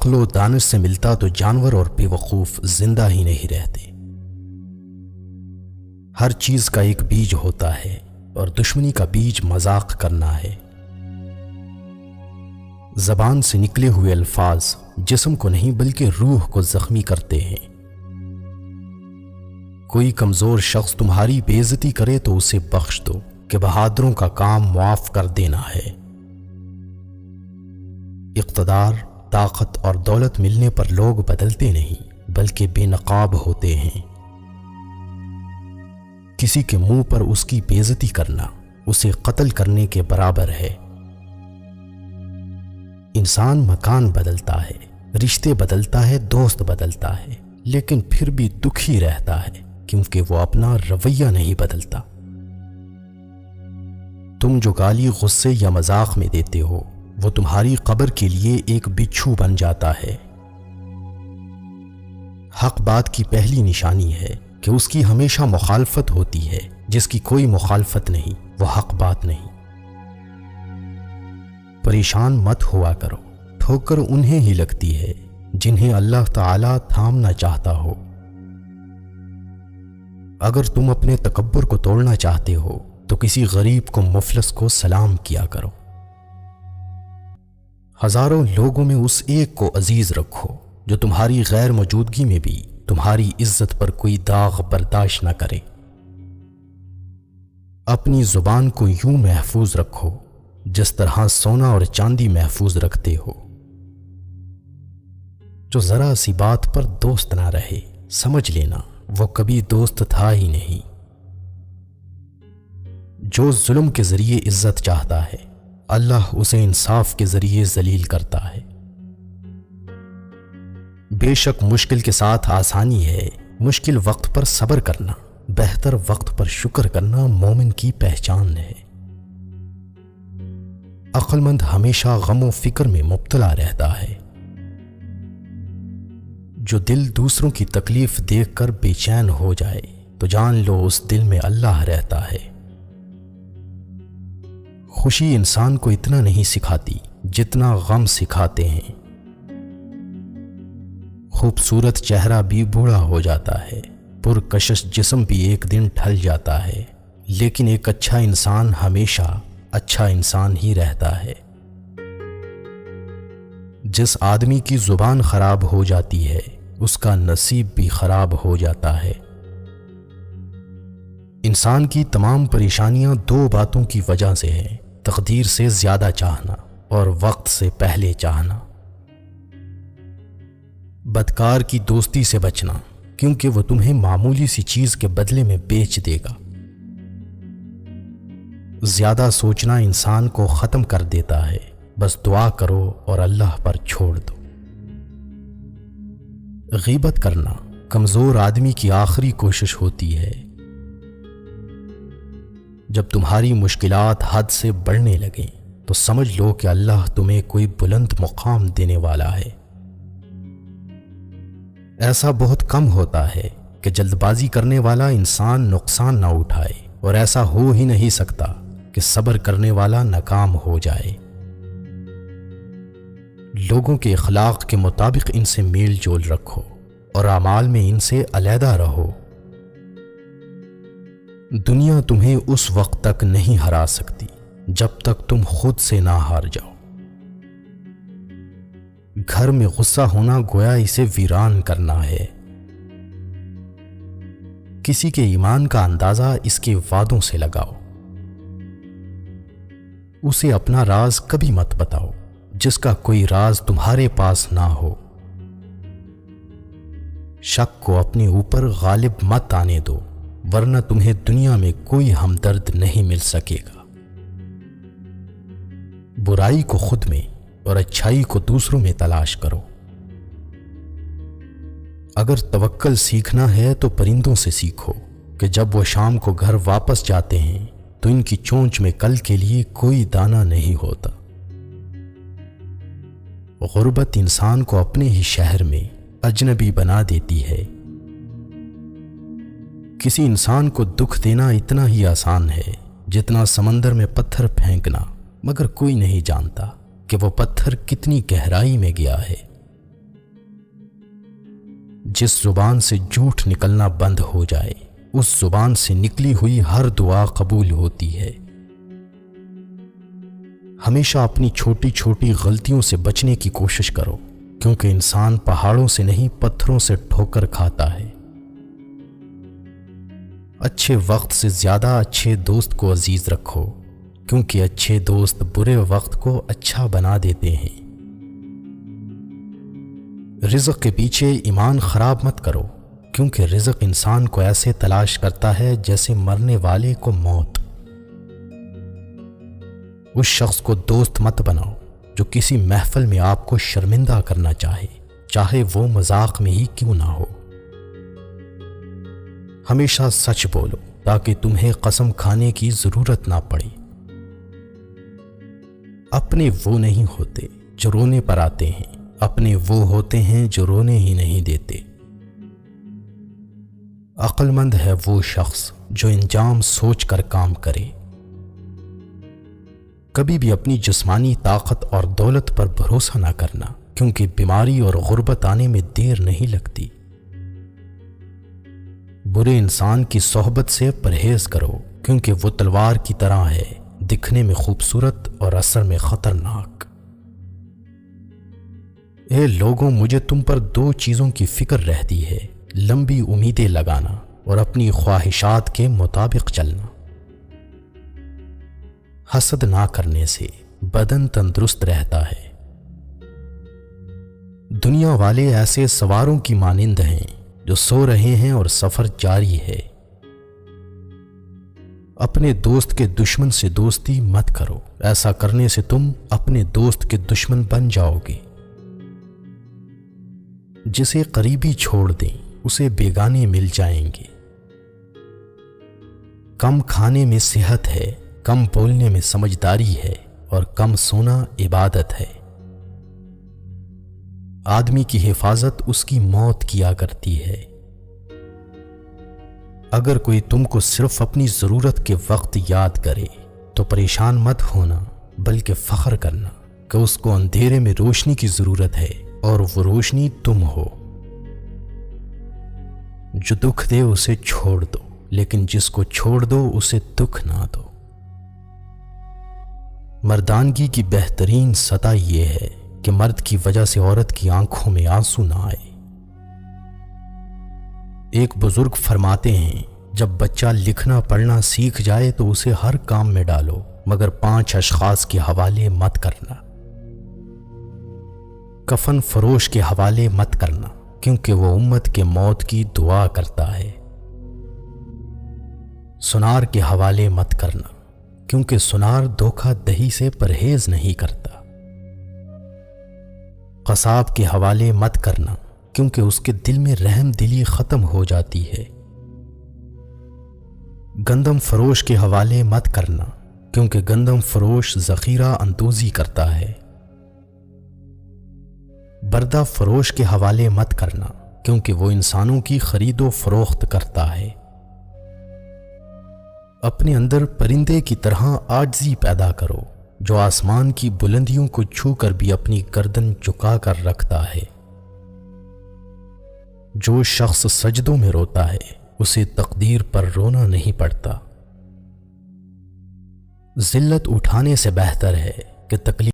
عقل و دانش سے ملتا تو جانور اور بے وقوف زندہ ہی نہیں رہتے۔ ہر چیز کا ایک بیج ہوتا ہے اور دشمنی کا بیج مذاق کرنا ہے۔ زبان سے نکلے ہوئے الفاظ جسم کو نہیں بلکہ روح کو زخمی کرتے ہیں۔ کوئی کمزور شخص تمہاری بے عزتی کرے تو اسے بخش دو کہ بہادروں کا کام معاف کر دینا ہے۔ اقتدار، طاقت اور دولت ملنے پر لوگ بدلتے نہیں بلکہ بے نقاب ہوتے ہیں۔ کسی کے منہ پر اس کی بے عزتی کرنا اسے قتل کرنے کے برابر ہے۔ انسان مکان بدلتا ہے، رشتے بدلتا ہے، دوست بدلتا ہے، لیکن پھر بھی دکھی رہتا ہے کیونکہ وہ اپنا رویہ نہیں بدلتا۔ تم جو گالی غصے یا مذاق میں دیتے ہو وہ تمہاری قبر کے لیے ایک بچھو بن جاتا ہے۔ حق بات کی پہلی نشانی ہے کہ اس کی ہمیشہ مخالفت ہوتی ہے، جس کی کوئی مخالفت نہیں وہ حق بات نہیں۔ پریشان مت ہوا کرو، ٹھوکر انہیں ہی لگتی ہے جنہیں اللہ تعالیٰ تھامنا چاہتا ہو۔ اگر تم اپنے تکبر کو توڑنا چاہتے ہو تو کسی غریب کو مفلس کو سلام کیا کرو۔ ہزاروں لوگوں میں اس ایک کو عزیز رکھو جو تمہاری غیر موجودگی میں بھی تمہاری عزت پر کوئی داغ برداشت نہ کرے۔ اپنی زبان کو یوں محفوظ رکھو جس طرح سونا اور چاندی محفوظ رکھتے ہو۔ جو ذرا سی بات پر دوست نہ رہے سمجھ لینا وہ کبھی دوست تھا ہی نہیں۔ جو ظلم کے ذریعے عزت چاہتا ہے اللہ اسے انصاف کے ذریعے ذلیل کرتا ہے۔ بے شک مشکل کے ساتھ آسانی ہے، مشکل وقت پر صبر کرنا، بہتر وقت پر شکر کرنا مومن کی پہچان ہے۔ عقل مند ہمیشہ غم و فکر میں مبتلا رہتا ہے۔ جو دل دوسروں کی تکلیف دیکھ کر بے چین ہو جائے تو جان لو اس دل میں اللہ رہتا ہے۔ خوشی انسان کو اتنا نہیں سکھاتی جتنا غم سکھاتے ہیں۔ خوبصورت چہرہ بھی بوڑھا ہو جاتا ہے، پرکشش جسم بھی ایک دن ڈھل جاتا ہے، لیکن ایک اچھا انسان ہمیشہ اچھا انسان ہی رہتا ہے۔ جس آدمی کی زبان خراب ہو جاتی ہے اس کا نصیب بھی خراب ہو جاتا ہے۔ انسان کی تمام پریشانیاں دو باتوں کی وجہ سے ہیں، تقدیر سے زیادہ چاہنا اور وقت سے پہلے چاہنا۔ بدکار کی دوستی سے بچنا کیونکہ وہ تمہیں معمولی سی چیز کے بدلے میں بیچ دے گا۔ زیادہ سوچنا انسان کو ختم کر دیتا ہے، بس دعا کرو اور اللہ پر چھوڑ دو۔ غیبت کرنا کمزور آدمی کی آخری کوشش ہوتی ہے۔ جب تمہاری مشکلات حد سے بڑھنے لگیں تو سمجھ لو کہ اللہ تمہیں کوئی بلند مقام دینے والا ہے۔ ایسا بہت کم ہوتا ہے کہ جلد بازی کرنے والا انسان نقصان نہ اٹھائے، اور ایسا ہو ہی نہیں سکتا کہ صبر کرنے والا ناکام ہو جائے۔ لوگوں کے اخلاق کے مطابق ان سے میل جول رکھو اور اعمال میں ان سے علیحدہ رہو۔ دنیا تمہیں اس وقت تک نہیں ہرا سکتی جب تک تم خود سے نہ ہار جاؤ۔ گھر میں غصہ ہونا گویا اسے ویران کرنا ہے۔ کسی کے ایمان کا اندازہ اس کے وعدوں سے لگاؤ۔ اسے اپنا راز کبھی مت بتاؤ جس کا کوئی راز تمہارے پاس نہ ہو۔ شک کو اپنے اوپر غالب مت آنے دو، ورنہ تمہیں دنیا میں کوئی ہمدرد نہیں مل سکے گا۔ برائی کو خود میں اور اچھائی کو دوسروں میں تلاش کرو۔ اگر توکل سیکھنا ہے تو پرندوں سے سیکھو کہ جب وہ شام کو گھر واپس جاتے ہیں تو ان کی چونچ میں کل کے لیے کوئی دانہ نہیں ہوتا۔ غربت انسان کو اپنے ہی شہر میں اجنبی بنا دیتی ہے۔ کسی انسان کو دکھ دینا اتنا ہی آسان ہے جتنا سمندر میں پتھر پھینکنا، مگر کوئی نہیں جانتا کہ وہ پتھر کتنی گہرائی میں گیا ہے۔ جس زبان سے جھوٹ نکلنا بند ہو جائے اس زبان سے نکلی ہوئی ہر دعا قبول ہوتی ہے۔ ہمیشہ اپنی چھوٹی چھوٹی غلطیوں سے بچنے کی کوشش کرو، کیونکہ انسان پہاڑوں سے نہیں پتھروں سے ٹھوکر کھاتا ہے۔ اچھے وقت سے زیادہ اچھے دوست کو عزیز رکھو، کیونکہ اچھے دوست برے وقت کو اچھا بنا دیتے ہیں۔ رزق کے پیچھے ایمان خراب مت کرو، کیونکہ رزق انسان کو ایسے تلاش کرتا ہے جیسے مرنے والے کو موت۔ اس شخص کو دوست مت بناؤ جو کسی محفل میں آپ کو شرمندہ کرنا چاہے وہ مذاق میں ہی کیوں نہ ہو۔ ہمیشہ سچ بولو تاکہ تمہیں قسم کھانے کی ضرورت نہ پڑے۔ اپنے وہ نہیں ہوتے جو رونے پر آتے ہیں، اپنے وہ ہوتے ہیں جو رونے ہی نہیں دیتے۔ عقل مند ہے وہ شخص جو انجام سوچ کر کام کرے۔ کبھی بھی اپنی جسمانی طاقت اور دولت پر بھروسہ نہ کرنا، کیونکہ بیماری اور غربت آنے میں دیر نہیں لگتی۔ برے انسان کی صحبت سے پرہیز کرو، کیونکہ وہ تلوار کی طرح ہے، دکھنے میں خوبصورت اور اثر میں خطرناک۔ اے لوگوں، مجھے تم پر دو چیزوں کی فکر رہتی ہے، لمبی امیدیں لگانا اور اپنی خواہشات کے مطابق چلنا۔ حسد نہ کرنے سے بدن تندرست رہتا ہے۔ دنیا والے ایسے سواروں کی مانند ہیں جو سو رہے ہیں اور سفر جاری ہے۔ اپنے دوست کے دشمن سے دوستی مت کرو، ایسا کرنے سے تم اپنے دوست کے دشمن بن جاؤ گے۔ جسے قریبی چھوڑ دیں اسے بیگانے مل جائیں گے۔ کم کھانے میں صحت ہے، کم بولنے میں سمجھداری ہے، اور کم سونا عبادت ہے۔ آدمی کی حفاظت اس کی موت کیا کرتی ہے۔ اگر کوئی تم کو صرف اپنی ضرورت کے وقت یاد کرے تو پریشان مت ہونا، بلکہ فخر کرنا کہ اس کو اندھیرے میں روشنی کی ضرورت ہے اور وہ روشنی تم ہو۔ جو دکھ دے اسے چھوڑ دو، لیکن جس کو چھوڑ دو اسے دکھ نہ دو۔ مردانگی کی بہترین سطح یہ ہے کہ مرد کی وجہ سے عورت کی آنکھوں میں آنسو نہ آئے۔ ایک بزرگ فرماتے ہیں، جب بچہ لکھنا پڑھنا سیکھ جائے تو اسے ہر کام میں ڈالو، مگر 5 اشخاص کے حوالے مت کرنا۔ کفن فروش کے حوالے مت کرنا، کیونکہ وہ امت کے موت کی دعا کرتا ہے۔ سنار کے حوالے مت کرنا، کیونکہ سنار دھوکہ دہی سے پرہیز نہیں کرتا۔ قصاب کے حوالے مت کرنا، کیونکہ اس کے دل میں رحم دلی ختم ہو جاتی ہے۔ گندم فروش کے حوالے مت کرنا، کیونکہ گندم فروش ذخیرہ اندوزی کرتا ہے۔ بردہ فروش کے حوالے مت کرنا، کیونکہ وہ انسانوں کی خرید و فروخت کرتا ہے۔ اپنے اندر پرندے کی طرح عاجزی پیدا کرو، جو آسمان کی بلندیوں کو چھو کر بھی اپنی گردن جھکا کر رکھتا ہے۔ جو شخص سجدوں میں روتا ہے اسے تقدیر پر رونا نہیں پڑتا۔ ذلت اٹھانے سے بہتر ہے کہ تکلیف